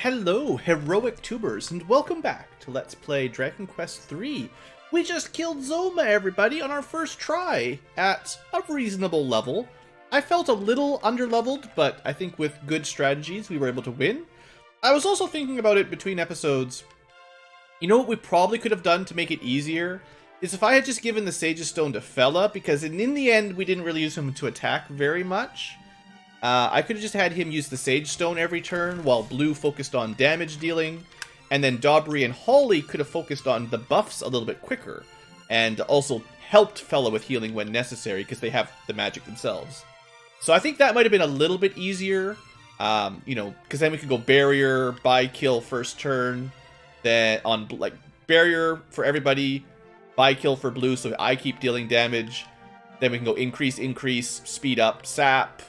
Hello, heroic tubers, and welcome back to Let's Play Dragon Quest III. We just killed Zoma, everybody, on our first try at a reasonable level. I felt a little underleveled, but I think with good strategies we were able to win. I was also thinking about it between episodes. You know what we probably could have done to make it easier? Is if I had just given the Sage's Stone to Fella, because in the end we didn't really use him to attack very much. I could have just had him use the Sage Stone every turn, while Blue focused on damage dealing, and then Daubry and Holly could have focused on the buffs a little bit quicker, and also helped Fella with healing when necessary, because they have the magic themselves. So I think that might have been a little bit easier, you know, because then we could go Barrier, buy kill first turn, then on, like, Barrier for everybody, buy kill for Blue, so I keep dealing damage, then we can go increase, speed up, sap,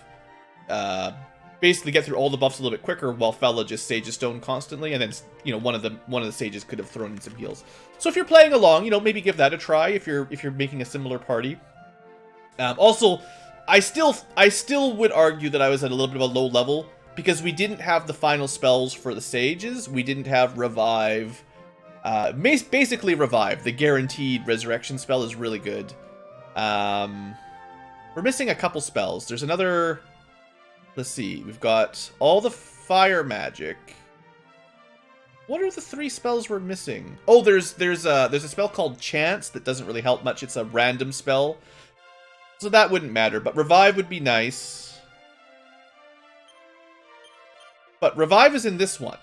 basically get through all the buffs a little bit quicker while Fella just Sage's Stone constantly, and then, you know, one of the sages could have thrown in some heals. So if you're playing along, you know, maybe give that a try if you're making a similar party. Also, I still would argue that I was at a little bit of a low level because we didn't have the final spells for the sages. We didn't have revive. Basically revive. The guaranteed resurrection spell is really good. We're missing a couple spells. There's another. Let's see, we've got all the fire magic. What are the 3 spells we're missing? Oh, there's a spell called Chance that doesn't really help much. It's a random spell. So that wouldn't matter, but Revive would be nice. But Revive is in this one.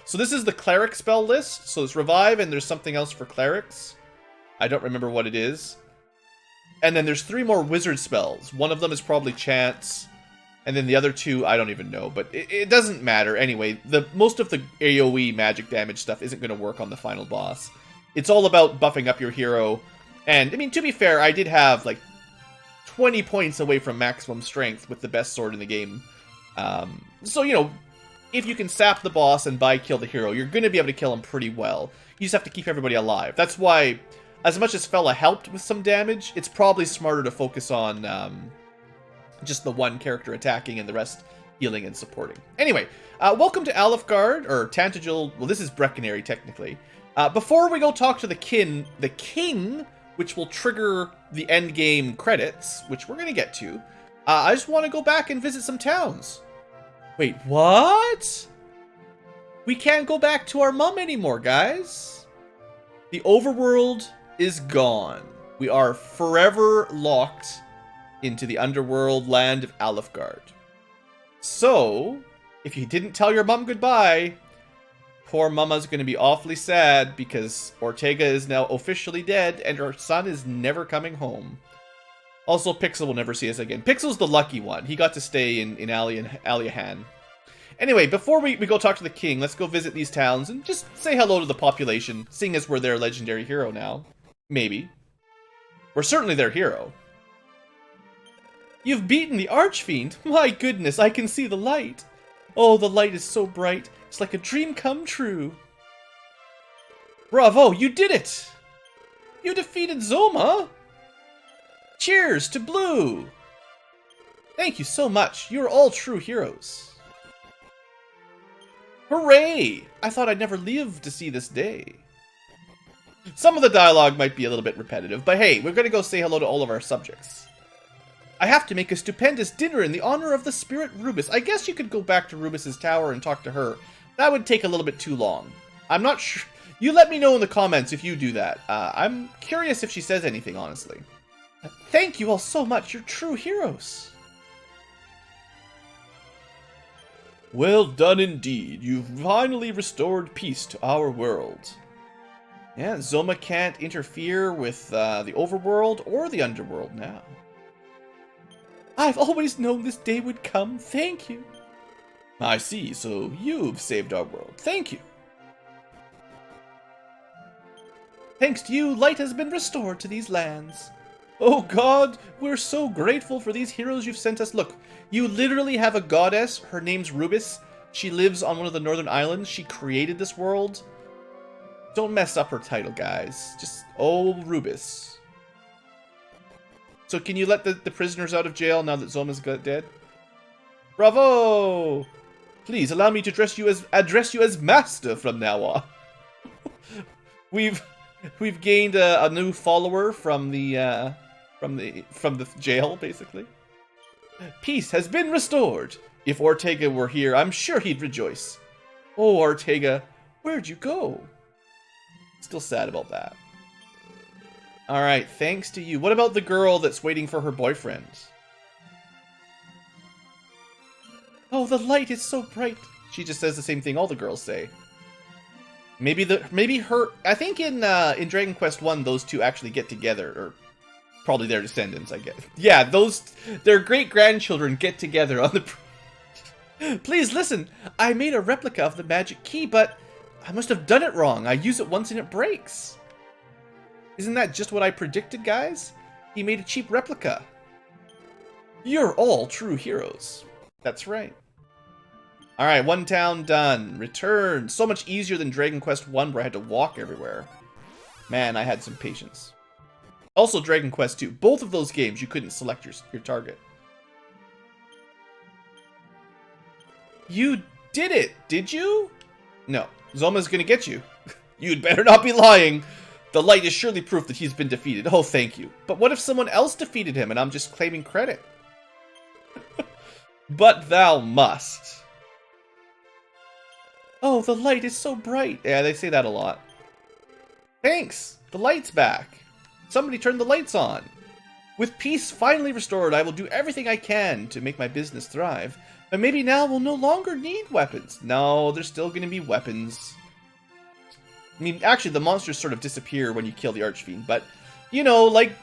So this is the Cleric spell list. So it's Revive and there's something else for Clerics. I don't remember what it is. And then there's 3 more Wizard spells. One of them is probably Chance. And then the other 2, I don't even know, but it doesn't matter. Anyway, most of the AoE magic damage stuff isn't going to work on the final boss. It's all about buffing up your hero. And, I mean, to be fair, I did have, like, 20 points away from maximum strength with the best sword in the game. So, you know, if you can sap the boss and kill the hero, you're going to be able to kill him pretty well. You just have to keep everybody alive. That's why, as much as Fella helped with some damage, it's probably smarter to focus on just the one character attacking and the rest healing and supporting. Anyway, welcome to Alefgard, or Tantagel. Well, this is Breckenary, technically. Before we go talk to the king, which will trigger the end game credits, which we're going to get to, I just want to go back and visit some towns. Wait, what? We can't go back to our mum anymore, guys. The overworld is gone. We are forever locked into the underworld land of Alefgard. So, if you didn't tell your mum goodbye, poor mama's going to be awfully sad because Ortega is now officially dead and her son is never coming home. Also, Pixel will never see us again. Pixel's the lucky one. He got to stay in Aliahan. Anyway, before we go talk to the king, let's go visit these towns and just say hello to the population, seeing as we're their legendary hero now. Maybe. We're certainly their hero. You've beaten the Archfiend! My goodness, I can see the light! Oh, the light is so bright. It's like a dream come true. Bravo, you did it! You defeated Zoma! Cheers to Blue! Thank you so much. You're all true heroes. Hooray! I thought I'd never live to see this day. Some of the dialogue might be a little bit repetitive, but hey, we're gonna go say hello to all of our subjects. I have to make a stupendous dinner in the honor of the spirit Rubis. I guess you could go back to Rubis's tower and talk to her. That would take a little bit too long. I'm not sure. You let me know in the comments if you do that. I'm curious if she says anything, honestly. Thank you all so much. You're true heroes. Well done indeed. You've finally restored peace to our world. Yeah, Zoma can't interfere with the overworld or the underworld now. I've always known this day would come. Thank you. I see. So you've saved our world. Thank you. Thanks to you, light has been restored to these lands. Oh God, we're so grateful for these heroes you've sent us. Look, you literally have a goddess. Her name's Rubis. She lives on one of the northern islands. She created this world. Don't mess up her title, guys. Just, oh, Rubis. So can you let the prisoners out of jail now that Zoma's dead? Bravo! Please allow me to address you as master from now on. We've gained a new follower from the jail, basically. Peace has been restored. If Ortega were here, I'm sure he'd rejoice. Oh, Ortega, where'd you go? Still sad about that. Alright, thanks to you. What about the girl that's waiting for her boyfriend? Oh, the light is so bright. She just says the same thing all the girls say. Maybe her. I think in Dragon Quest 1, those two actually get together, or probably their descendants, I guess. Yeah, their great grandchildren get together on the. Please listen. I made a replica of the magic key, but I must have done it wrong. I use it once and it breaks. Isn't that just what I predicted, guys? He made a cheap replica. You're all true heroes. That's right. Alright, one town done. Return. So much easier than Dragon Quest 1 where I had to walk everywhere. Man, I had some patience. Also Dragon Quest 2. Both of those games, you couldn't select your target. You did it, did you? No. Zoma's gonna get you. You'd better not be lying. The light is surely proof that he's been defeated. Oh, thank you. But what if someone else defeated him and I'm just claiming credit? But thou must. Oh, the light is so bright. Yeah, they say that a lot. Thanks. The light's back. Somebody turned the lights on. With peace finally restored, I will do everything I can to make my business thrive. But maybe now we'll no longer need weapons. No, there's still going to be weapons. I mean, actually, the monsters sort of disappear when you kill the Archfiend. But, you know, like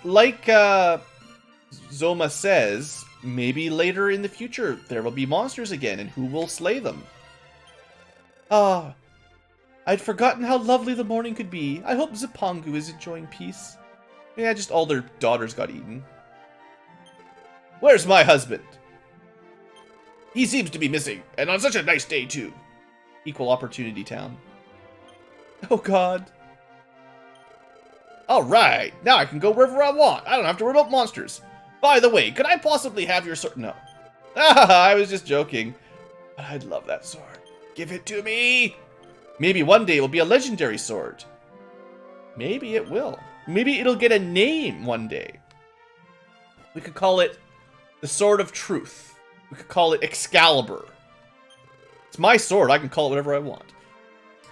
Zoma says, maybe later in the future there will be monsters again, and who will slay them? Ah, I'd forgotten how lovely the morning could be. I hope Zipangu is enjoying peace. Yeah, just all their daughters got eaten. Where's my husband? He seems to be missing, and on such a nice day, too. Equal opportunity town. Oh, God. Alright, now I can go wherever I want. I don't have to worry about monsters. By the way, could I possibly have your sword? No. I was just joking. But I'd love that sword. Give it to me! Maybe one day it will be a legendary sword. Maybe it will. Maybe it'll get a name one day. We could call it the Sword of Truth. We could call it Excalibur. It's my sword. I can call it whatever I want.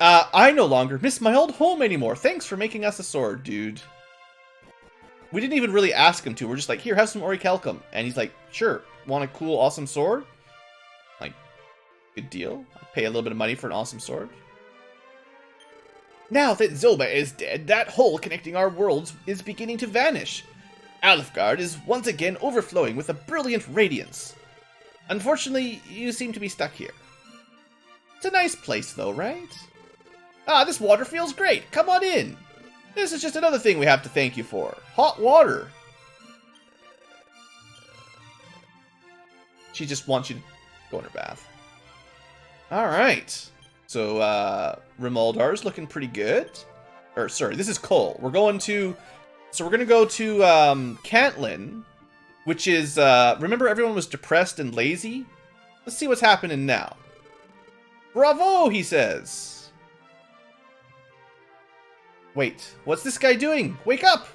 I no longer miss my old home anymore. Thanks for making us a sword, dude. We didn't even really ask him to. We're just like, here, have some orichalcum. And he's like, sure. Want a cool, awesome sword? Like, good deal. I'll pay a little bit of money for an awesome sword. Now that Zoma is dead, that hole connecting our worlds is beginning to vanish. Alfgard is once again overflowing with a brilliant radiance. Unfortunately, you seem to be stuck here. It's a nice place, though, right? Ah, this water feels great. Come on in. This is just another thing we have to thank you for. Hot water. She just wants you to go in her bath. Alright. So, Rimaldar's looking pretty good. Or, sorry, this is Cole. We're going to... So we're going to go to, Cantlin, which is, remember everyone was depressed and lazy? Let's see what's happening now. Bravo, he says. Wait, what's this guy doing? Wake up!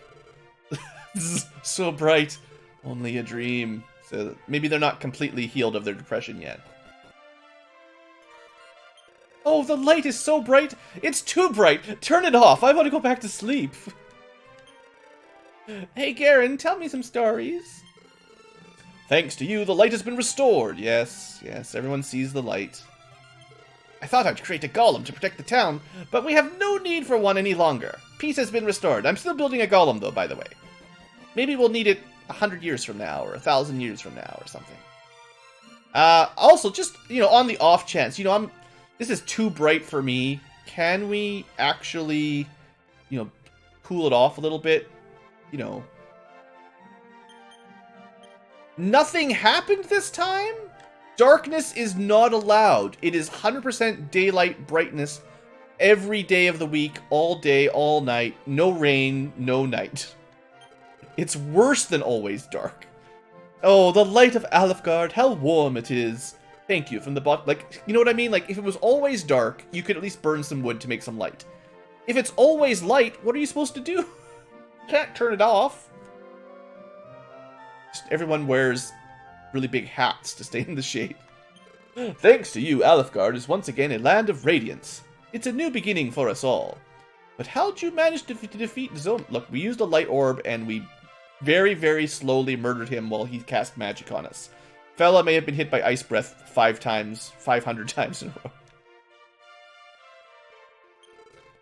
This is so bright. Only a dream. So maybe they're not completely healed of their depression yet. Oh, the light is so bright. It's too bright. Turn it off. I want to go back to sleep. Hey, Garen, tell me some stories. Thanks to you, the light has been restored. Yes, yes, everyone sees the light. I thought I'd create a golem to protect the town, but we have no need for one any longer. Peace has been restored. I'm still building a golem, though, by the way. Maybe we'll need it 100 years from now, or 1,000 years from now, or something. Also, just, you know, on the off chance, you know, this is too bright for me. Can we actually, you know, cool it off a little bit? You know. Nothing happened this time? Darkness is not allowed. It is 100% daylight brightness every day of the week, all day, all night. No rain, no night. It's worse than always dark. Oh, the light of Alfgard, how warm it is. Thank you, from the bottom. Like, you know what I mean? Like, if it was always dark, you could at least burn some wood to make some light. If it's always light, what are you supposed to do? Can't turn it off. Just everyone wears really big hats to stay in the shade. Thanks to you, Alefgard is once again a land of radiance. It's a new beginning for us all. But how'd you manage to defeat Zoma? Look, we used a light orb and we very, very slowly murdered him while he cast magic on us. Fella may have been hit by ice breath 500 times in a row.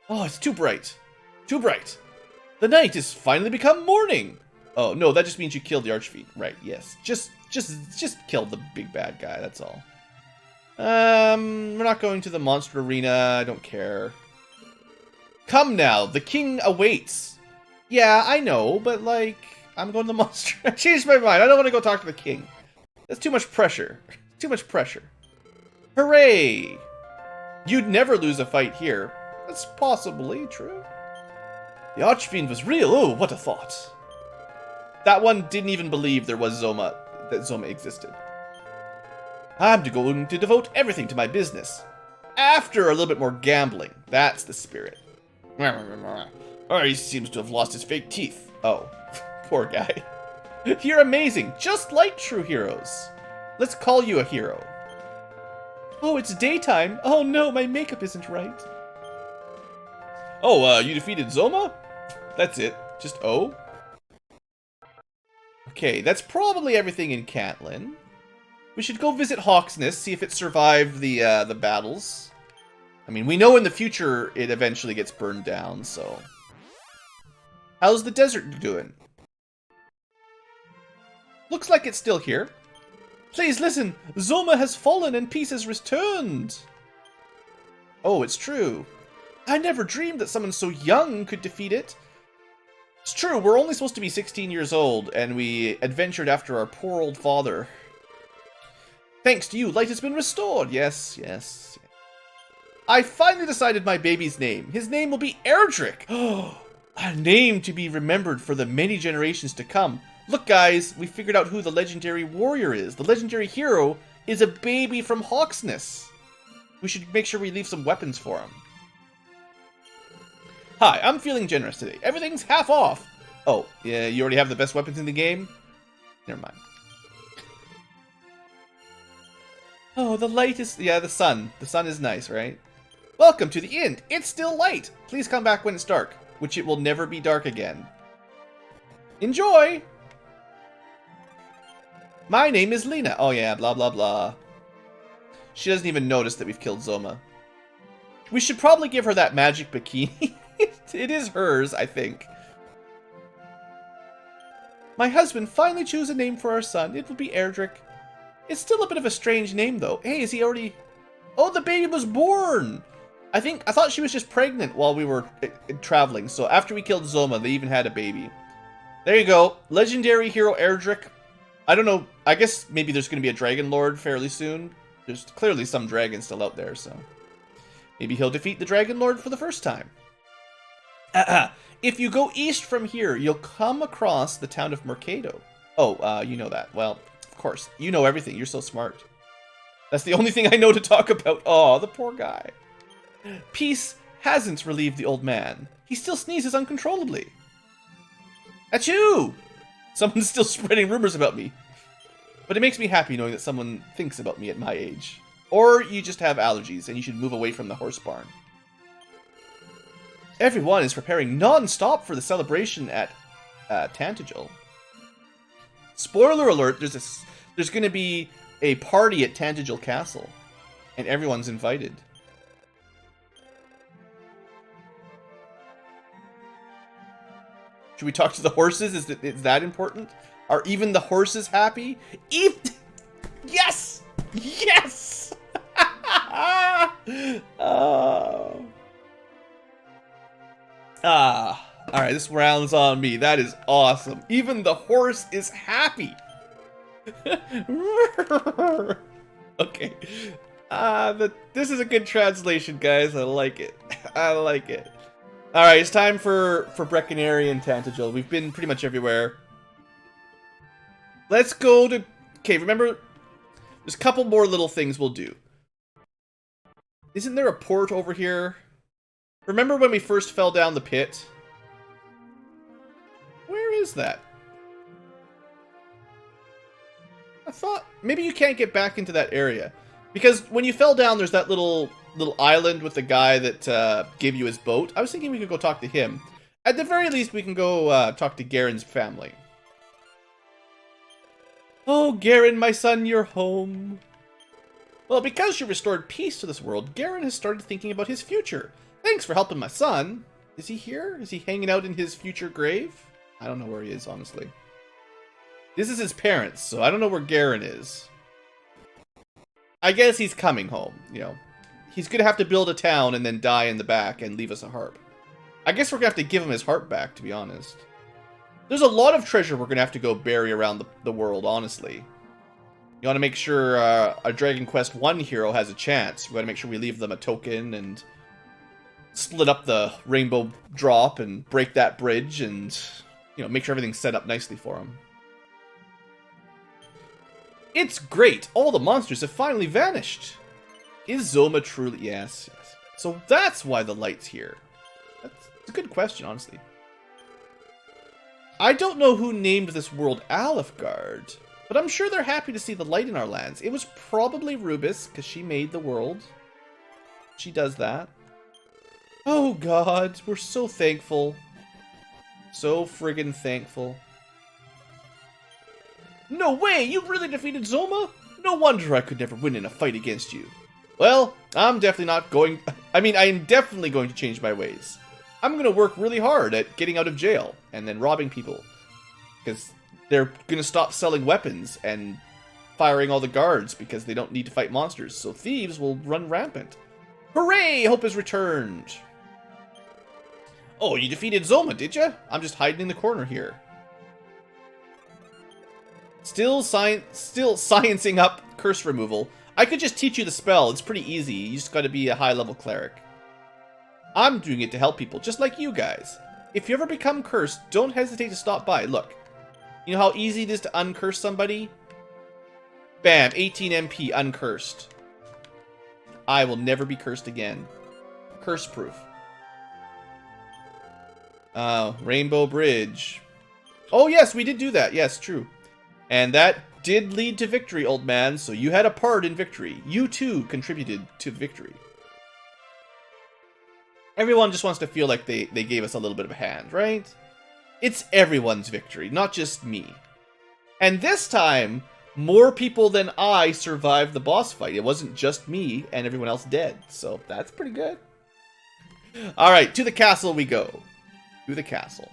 Oh, it's too bright. Too bright. The night has finally become morning. Oh, no, that just means you killed the Archfiend. Right, yes. Just kill the big bad guy, that's all. We're not going to the monster arena. I don't care. Come now, the king awaits. Yeah, I know, but like, I'm going to the monster. I changed my mind. I don't want to go talk to the king. That's too much pressure. Too much pressure. Hooray! You'd never lose a fight here. That's possibly true. The Archfiend was real. Oh, what a thought. That one didn't even believe there was Zoma, that Zoma existed. I'm going to devote everything to my business. After a little bit more gambling. That's the spirit. Oh, he seems to have lost his fake teeth. Oh, poor guy. You're amazing, just like true heroes. Let's call you a hero. Oh, it's daytime. Oh no, my makeup isn't right. Oh, you defeated Zoma? That's it. Just O? Okay, that's probably everything in Catlin. We should go visit Hawksness, see if it survived the battles. I mean, we know in the future it eventually gets burned down, so... How's the desert doing? Looks like it's still here. Please listen, Zoma has fallen and peace has returned. Oh, it's true. I never dreamed that someone so young could defeat it. It's true, we're only supposed to be 16 years old, and we adventured after our poor old father. Thanks to you, light has been restored. Yes, yes. I finally decided my baby's name. His name will be Erdrick. Oh, a name to be remembered for the many generations to come. Look, guys, we figured out who the legendary warrior is. The legendary hero is a baby from Hawksness. We should make sure we leave some weapons for him. Hi, I'm feeling generous today. Everything's half off. Oh, yeah, you already have the best weapons in the game? Never mind. Oh, the light is... Yeah, the sun. The sun is nice, right? Welcome to the inn. It's still light. Please come back when it's dark, which it will never be dark again. Enjoy! My name is Lena. Oh yeah, blah blah blah. She doesn't even notice that we've killed Zoma. We should probably give her that magic bikini. It is hers, I think. My husband finally chose a name for our son. It will be Erdrick. It's still a bit of a strange name, though. Hey, is he already... Oh, the baby was born! I thought she was just pregnant while we were traveling. So after we killed Zoma, they even had a baby. There you go. Legendary hero Erdrick. I don't know. I guess maybe there's going to be a Dragon Lord fairly soon. There's clearly some dragons still out there, so... Maybe he'll defeat the Dragon Lord for the first time. If you go east from here, you'll come across the town of Mercado. Oh, you know that. Well, of course. You know everything. You're so smart. That's the only thing I know to talk about. Oh, the poor guy. Peace hasn't relieved the old man. He still sneezes uncontrollably. Achoo! Someone's still spreading rumors about me. But it makes me happy knowing that someone thinks about me at my age. Or you just have allergies and you should move away from the horse barn. Everyone is preparing non-stop for the celebration at Tantagel. Spoiler alert, there's going to be a party at Tantagel Castle. And everyone's invited. Should we talk to the horses? Is that important? Are even the horses happy? Yes! Yes! Oh. Alright, this round's on me. That is awesome. Even the horse is happy. Okay. This is a good translation, guys. I like it. I like it. Alright, it's time for Breckenary and Tantagel. We've been pretty much everywhere. Let's go to... Okay, remember... There's a couple more little things we'll do. Isn't there a port over here? Remember when we first fell down the pit? Where is that? I thought maybe you can't get back into that area. Because when you fell down, there's that little island with the guy that gave you his boat. I was thinking we could go talk to him. At the very least, we can go talk to Garen's family. Oh, Garen, my son, you're home. Well, because you restored peace to this world, Garen has started thinking about his future. Thanks for helping my son. Is he here? Is he hanging out in his future grave? I don't know where he is, honestly. This is his parents, so I don't know where Garen is. I guess he's coming home, you know. He's gonna have to build a town and then die in the back and leave us a harp. I guess we're gonna have to give him his harp back, to be honest. There's a lot of treasure we're gonna have to go bury around the world, honestly. You want to make sure a Dragon Quest 1 hero has a chance. We got to make sure we leave them a token and split up the rainbow drop and break that bridge and, you know, make sure everything's set up nicely for them. It's great! All the monsters have finally vanished! Is Zoma truly... Yes. So that's why the light's here. That's a good question, honestly. I don't know who named this world Alefgard, but I'm sure they're happy to see the light in our lands. It was probably Rubis, because she made the world. She does that. Oh god, we're so thankful. So friggin' thankful. No way! You really defeated Zoma? No wonder I could never win in a fight against you. Well, I'm definitely not going... I mean, I am definitely going to change my ways. I'm going to work really hard at getting out of jail and then robbing people. Because they're going to stop selling weapons and firing all the guards because they don't need to fight monsters. So thieves will run rampant. Hooray! Hope has returned. Oh, you defeated Zoma, did you? I'm just hiding in the corner here. Still sciencing up curse removal. I could just teach you the spell. It's pretty easy. You just got to be a high-level cleric. I'm doing it to help people, just like you guys. If you ever become cursed, don't hesitate to stop by. Look. You know how easy it is to uncurse somebody? Bam, 18 MP, uncursed. I will never be cursed again. Curse proof. Rainbow Bridge. Oh yes, we did do that. Yes, true. And that did lead to victory, old man, so you had a part in victory. You too contributed to victory. Everyone just wants to feel like they gave us a little bit of a hand, right? It's everyone's victory, not just me. And this time, more people than I survived the boss fight. It wasn't just me and everyone else dead, so that's pretty good. Alright, to the castle we go. To the castle.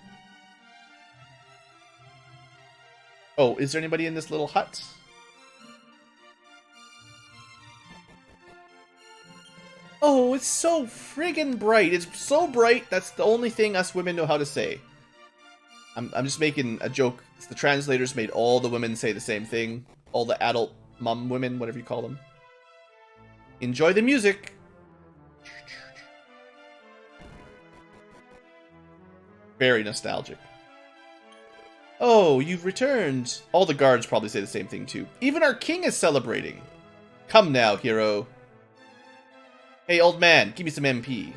Oh, is there anybody in this little hut? Oh, it's so friggin' bright. It's so bright, that's the only thing us women know how to say. I'm just making a joke. The translators made all the women say the same thing. All the adult mum women, whatever you call them. Enjoy the music. Very nostalgic. Oh, you've returned. All the guards probably say the same thing too. Even our king is celebrating. Come now, hero. Hey, old man, give me some MP.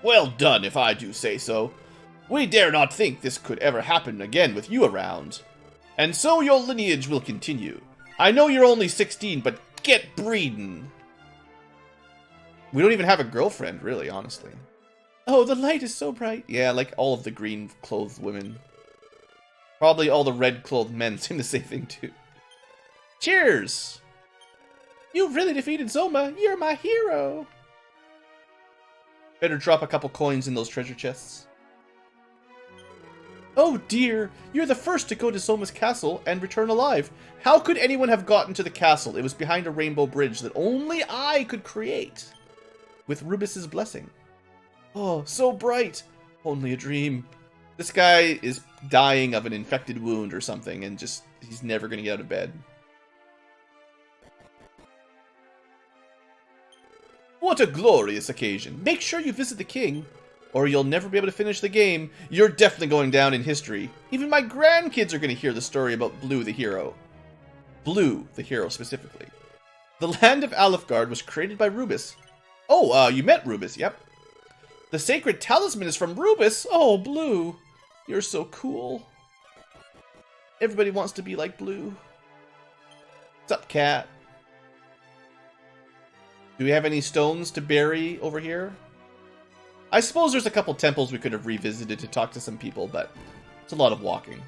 Well done, if I do say so. We dare not think this could ever happen again with you around. And so your lineage will continue. I know you're only 16, but get breeding. We don't even have a girlfriend, really, honestly. Oh, the light is so bright. Yeah, like all of the green-clothed women. Probably all the red-clothed men seem to say the thing, too. Cheers! You really defeated Zoma. You're my hero. Better drop a couple coins in those treasure chests. Oh dear, you're the first to go to Zoma's castle and return alive. How could anyone have gotten to the castle? It was behind a rainbow bridge that only I could create. With Rubis's blessing. Oh, so bright. Only a dream. This guy is dying of an infected wound or something and just, he's never going to get out of bed. What a glorious occasion. Make sure you visit the king, or you'll never be able to finish the game. You're definitely going down in history. Even my grandkids are going to hear the story about Blue the hero. Blue the hero, specifically. The land of Alefgard was created by Rubis. Oh, you met Rubis, yep. The sacred talisman is from Rubis. Oh, Blue. You're so cool. Everybody wants to be like Blue. What's up, cat? Do we have any stones to bury over here? I suppose there's a couple temples we could have revisited to talk to some people, but it's a lot of walking.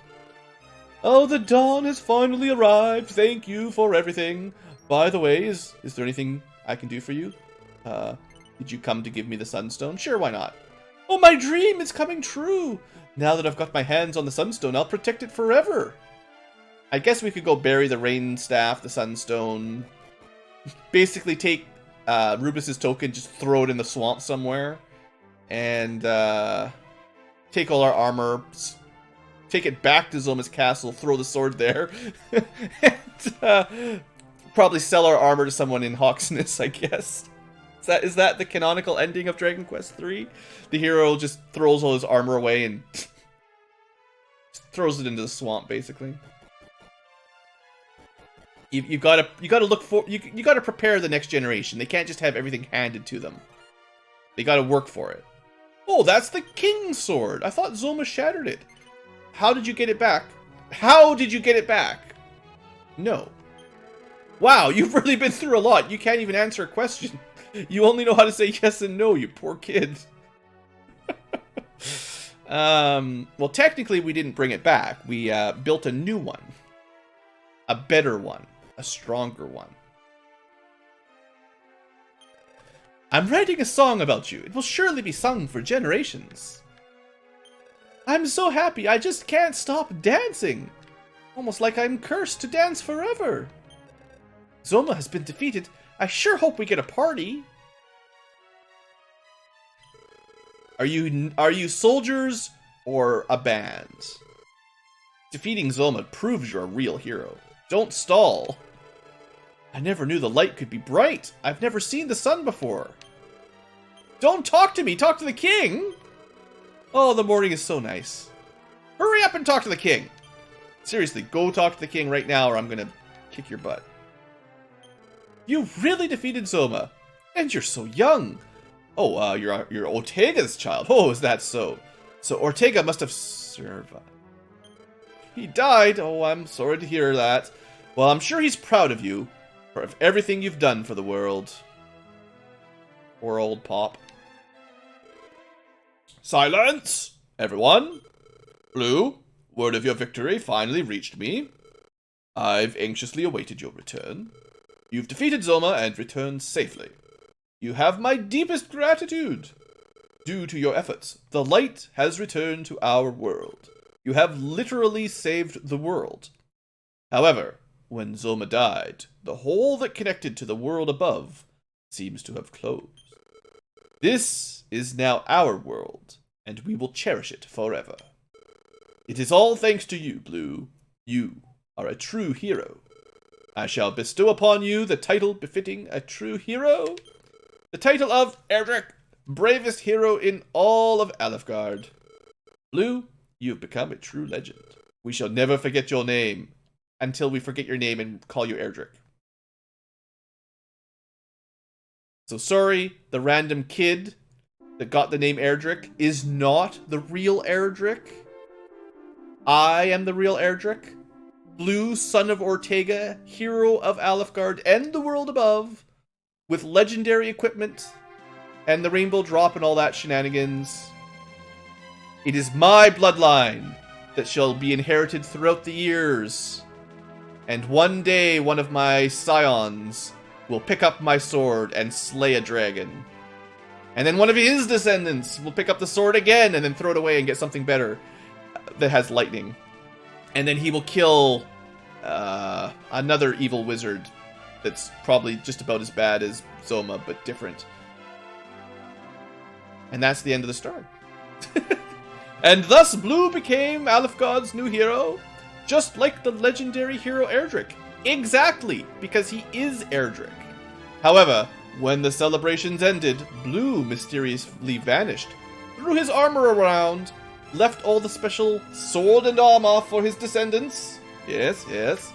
Oh, the dawn has finally arrived. Thank you for everything. By the way, is there anything I can do for you? Did you come to give me the sunstone? Sure, why not? Oh, my dream is coming true. Now that I've got my hands on the sunstone, I'll protect it forever. I guess we could go bury the rain staff, the sunstone. Basically take Rubis's token, just throw it in the swamp somewhere. And take all our armor, take it back to Zoma's castle, throw the sword there. And probably sell our armor to someone in Snes, I guess. Is that the canonical ending of Dragon Quest III? The hero just throws all his armor away and throws it into the swamp, basically. You gotta look for you gotta prepare the next generation. They can't just have everything handed to them. They gotta work for it. Oh, that's the king's sword. I thought Zoma shattered it. How did you get it back? How did you get it back? No. Wow, you've really been through a lot. You can't even answer a question. You only know how to say yes and no, you poor kid. Well, technically we didn't bring it back. We built a new one. A better one. A stronger one. I'm writing a song about you. It will surely be sung for generations. I'm so happy, I just can't stop dancing. Almost like I'm cursed to dance forever. Zoma has been defeated. I sure hope we get a party. Are you soldiers or a band? Defeating Zoma proves you're a real hero. Don't stall. I never knew the light could be bright. I've never seen the sun before. Don't talk to me. Talk to the king. Oh, the morning is so nice. Hurry up and talk to the king. Seriously, go talk to the king right now or I'm going to kick your butt. You really defeated Zoma. And you're so young. Oh, you're Ortega's child. Oh, is that so? So Ortega must have survived. He died. Oh, I'm sorry to hear that. Well, I'm sure he's proud of you. For everything you've done for the world. Poor old Pop. Silence! Everyone! Blue, word of your victory finally reached me. I've anxiously awaited your return. You've defeated Zoma and returned safely. You have my deepest gratitude. Due to your efforts, the light has returned to our world. You have literally saved the world. However, when Zoma died, the hole that connected to the world above seems to have closed. This is now our world, and we will cherish it forever. It is all thanks to you, Blue. You are a true hero. I shall bestow upon you the title befitting a true hero. The title of Erdrick, bravest hero in all of Alefgard. Blue, you have become a true legend. We shall never forget your name until we forget your name and call you Erdrick. So sorry, the random kid that got the name Erdrick is not the real Erdrick. I am the real Erdrick. Blue, son of Ortega, hero of Alefgard and the world above, with legendary equipment and the rainbow drop and all that shenanigans. It is my bloodline that shall be inherited throughout the years. And one day, one of my scions will pick up my sword and slay a dragon. And then one of his descendants will pick up the sword again and then throw it away and get something better that has lightning. And then he will kill another evil wizard that's probably just about as bad as Zoma, but different. And that's the end of the story. And thus Blue became Alefgard's new hero, just like the legendary hero Erdrick. Exactly, because he is Erdrick. However, when the celebrations ended, Blue mysteriously vanished, threw his armor around, left all the special sword and armor for his descendants. Yes, yes.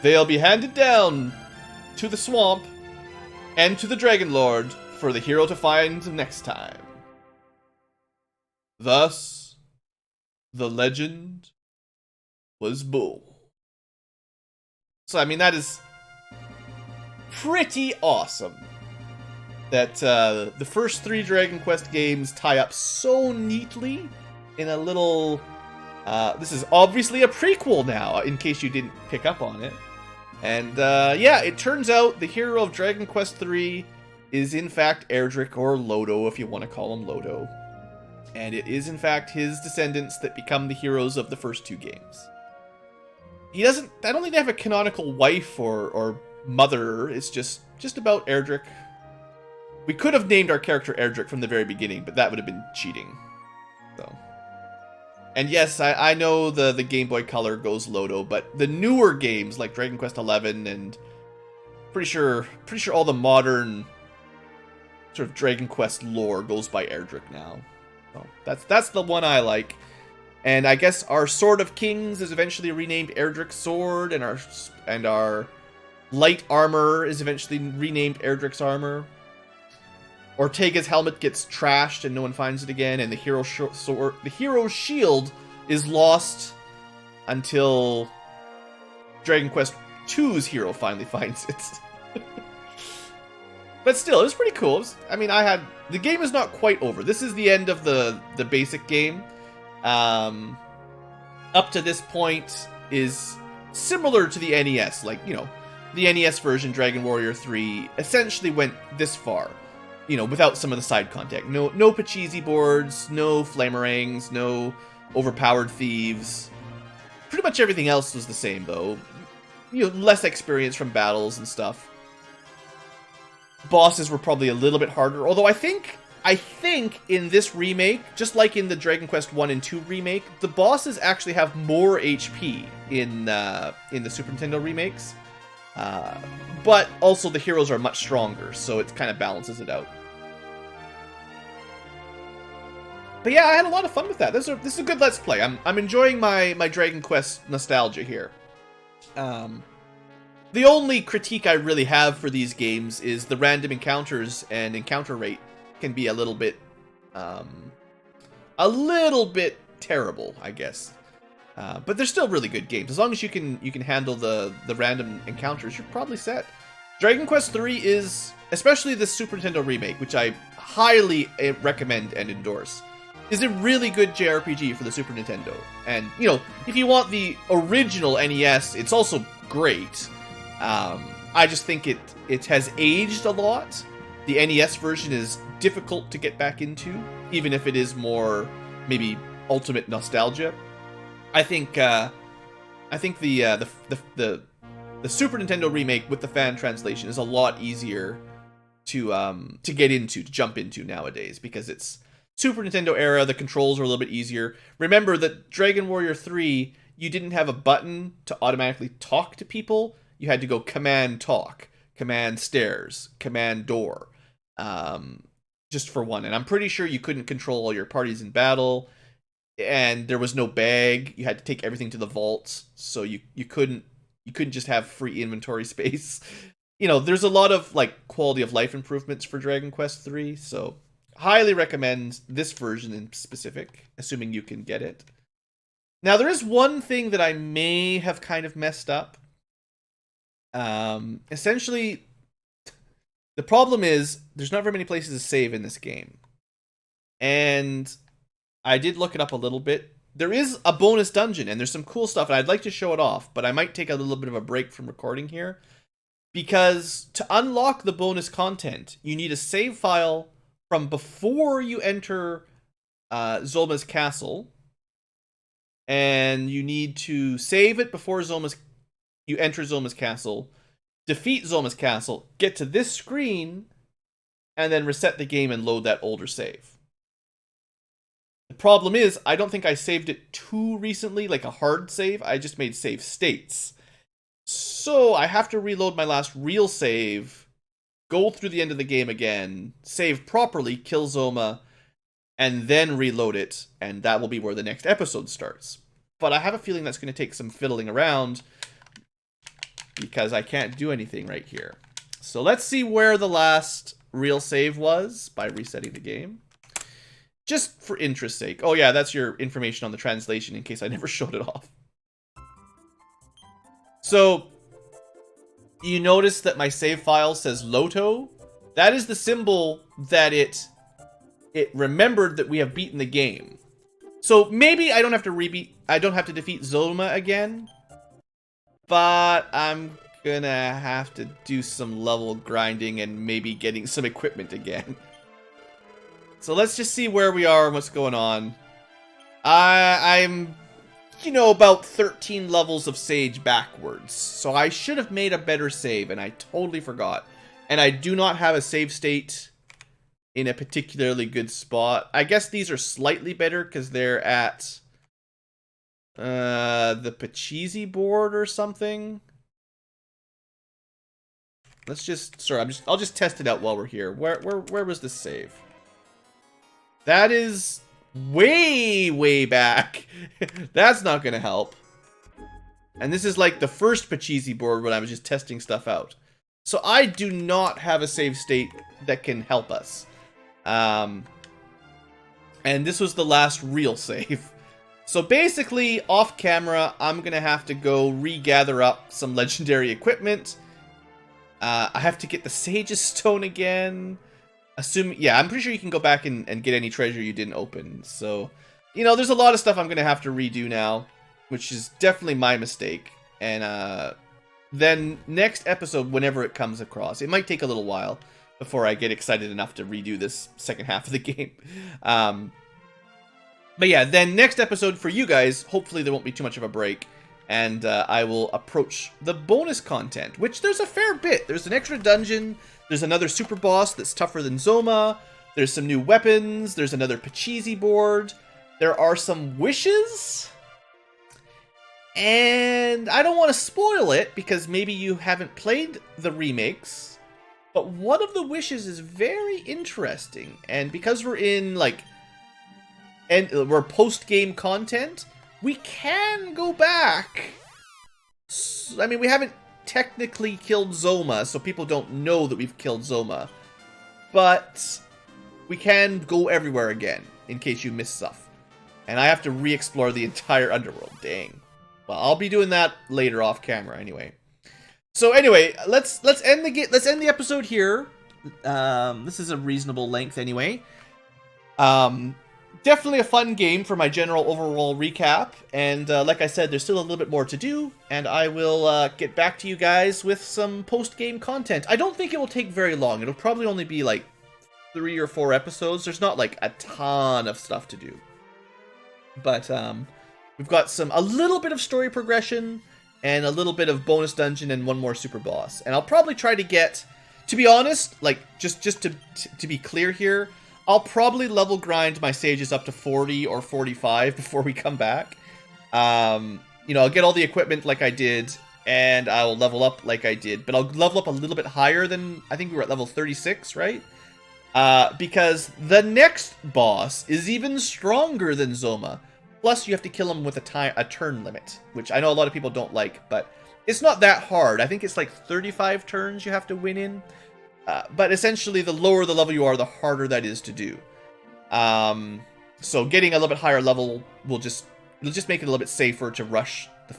they'll be handed down to the swamp and to the Dragon Lord for the hero to find next time. Thus, the legend was Bull. So, I mean, that is pretty awesome. That the first 3 Dragon Quest games tie up so neatly in a little... this is obviously a prequel now, in case you didn't pick up on it. And yeah, it turns out the hero of Dragon Quest III is in fact Erdrick, or Lodo if you want to call him Lodo. And it is in fact his descendants that become the heroes of the first 2 games. I don't think they have a canonical wife or mother. It's just about Erdrick. We could have named our character Erdrick from the very beginning, but that would have been cheating. So, and yes, I know the Game Boy Color goes Lodo, but the newer games like Dragon Quest XI and pretty sure all the modern sort of Dragon Quest lore goes by Erdrick now. So that's the one I like. And I guess our Sword of Kings is eventually renamed Erdrick's Sword, and our light armor is eventually renamed Erdrick's Armor. Ortega's helmet gets trashed and no one finds it again, and the hero's shield is lost until Dragon Quest II's hero finally finds it. But still, it was pretty cool. The game is not quite over. This is the end of the basic game. Up to this point is similar to the NES. Like, the NES version, Dragon Warrior 3, essentially went this far. Without some of the side content. No Pachisi boards, no Flamerangs, no overpowered thieves. Pretty much everything else was the same, though. Less experience from battles and stuff. Bosses were probably a little bit harder, although I think in this remake, just like in the Dragon Quest 1 and 2 remake, the bosses actually have more HP in the Super Nintendo remakes. But also the heroes are much stronger, so it kind of balances it out. But yeah, I had a lot of fun with that. This is a good Let's Play. I'm enjoying my Dragon Quest nostalgia here. The only critique I really have for these games is the random encounters and encounter rate can be a little bit terrible, I guess. But they're still really good games. As long as you can handle the random encounters, you're probably set. Dragon Quest III is, especially the Super Nintendo remake, which I highly recommend and endorse, is a really good JRPG for the Super Nintendo. And, if you want the original NES, it's also great. I just think it has aged a lot. The NES version is difficult to get back into, even if it is more, maybe, ultimate nostalgia. I think the Super Nintendo remake with the fan translation is a lot easier to get into, to jump into nowadays, because it's Super Nintendo era, the controls are a little bit easier. Remember that Dragon Warrior 3, you didn't have a button to automatically talk to people. You had to go command talk, command stairs, command door, just for one. And I'm pretty sure you couldn't control all your parties in battle. And there was no bag. You had to take everything to the vault, so you couldn't just have free inventory space. There's a lot of quality of life improvements for Dragon Quest III, so highly recommend this version in specific, assuming you can get it. Now, there is one thing that I may have kind of messed up. Essentially, the problem is there's not very many places to save in this game. And I did look it up a little bit. There is a bonus dungeon, and there's some cool stuff, and I'd like to show it off, but I might take a little bit of a break from recording here. Because to unlock the bonus content, you need a save file from before you enter Zulma's castle. And you need to save it before you enter Zulma's castle, defeat Zulma's castle, get to this screen, and then reset the game and load that older save. The problem is, I don't think I saved it too recently, like a hard save. I just made save states. So I have to reload my last real save, go through the end of the game again, save properly, kill Zulma, and then reload it, and that will be where the next episode starts. But I have a feeling that's going to take some fiddling around. because I can't do anything right here. So let's see where the last real save was by resetting the game. Just for interest's sake. Oh yeah, that's your information on the translation in case I never showed it off. So, you notice that my save file says Loto. That is the symbol that it remembered that we have beaten the game. So maybe I don't have to defeat Zoma again. But I'm gonna have to do some level grinding and maybe getting some equipment again. So let's just see where we are and what's going on. I'm, you know, about 13 levels of Sage backwards. So I should have made a better save, and I totally forgot. And I do not have a save state in a particularly good spot. I guess these are slightly better because they're at the Pachisi board or something. Let's just, sorry, I'll just test it out while we're here. Where was this save? That is way back. That's not gonna help. And this is like the first Pachisi board when I was just testing stuff out. So I do not have a save state that can help us. And this was the last real save. So basically, off camera, I'm gonna have to go regather up some legendary equipment. I have to get the Sage's Stone again. Yeah, I'm pretty sure you can go back and get any treasure you didn't open. So, you know, there's a lot of stuff I'm gonna have to redo now, which is definitely my mistake. And then next episode, whenever it comes across, it might take a little while before I get excited enough to redo this second half of the game. But yeah, then next episode for you guys, hopefully there won't be too much of a break. And I will approach the bonus content, which there's a fair bit. There's an extra dungeon. There's another super boss that's tougher than Zoma. There's some new weapons. There's another Pachisi board. There are some wishes. And I don't want to spoil it because maybe you haven't played the remakes. But one of the wishes is very interesting. And because we're in, like, and we're post-game content, we can go back. I mean, we haven't technically killed Zoma, so people don't know that we've killed Zoma. But we can go everywhere again, in case you miss stuff. And I have to re-explore the entire underworld. Dang. Well, I'll be doing that later off camera anyway. So anyway, let's end the episode here. This is a reasonable length anyway. Definitely a fun game for my general overall recap, and like I said, there's still a little bit more to do, and I will get back to you guys with some post-game content. I don't think it will take very long. It'll probably only be like 3 or 4 episodes. There's not like a ton of stuff to do. But we've got a little bit of story progression, and a little bit of bonus dungeon, and one more super boss. And I'll probably try to get, to be honest, like, just to be clear here, I'll probably level grind my sages up to 40 or 45 before we come back. You know, I'll get all the equipment like I did, and I'll level up like I did. But I'll level up a little bit higher than, I think we were at level 36, right? Because the next boss is even stronger than Zoma. Plus, you have to kill him with a turn limit, which I know a lot of people don't like, but it's not that hard. I think it's like 35 turns you have to win in. But essentially, the lower the level you are, the harder that is to do. So getting a little bit higher level will just make it a little bit safer to rush the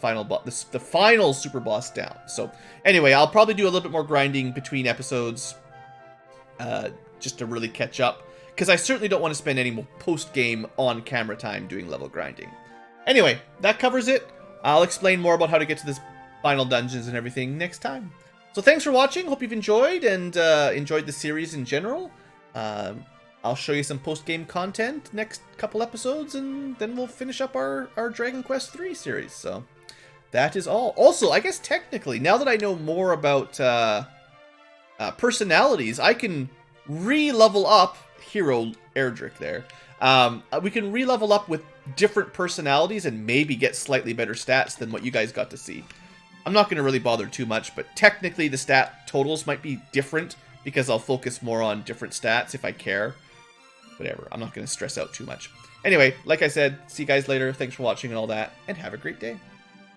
final super boss down. So anyway, I'll probably do a little bit more grinding between episodes, just to really catch up, because I certainly don't want to spend any more post-game on-camera time doing level grinding. Anyway, that covers it. I'll explain more about how to get to this final dungeons and everything next time. So thanks for watching. Hope you've enjoyed and enjoyed the series in general. I'll show you some post-game content next couple episodes, and then we'll finish up our Dragon Quest III series. So that is all. Also, I guess technically, now that I know more about personalities, I can re-level up Hero Erdrick there. We can re-level up with different personalities and maybe get slightly better stats than what you guys got to see. I'm not going to really bother too much, but technically the stat totals might be different because I'll focus more on different stats if I care. Whatever, I'm not going to stress out too much. Anyway, like I said, see you guys later. Thanks for watching and all that, and have a great day.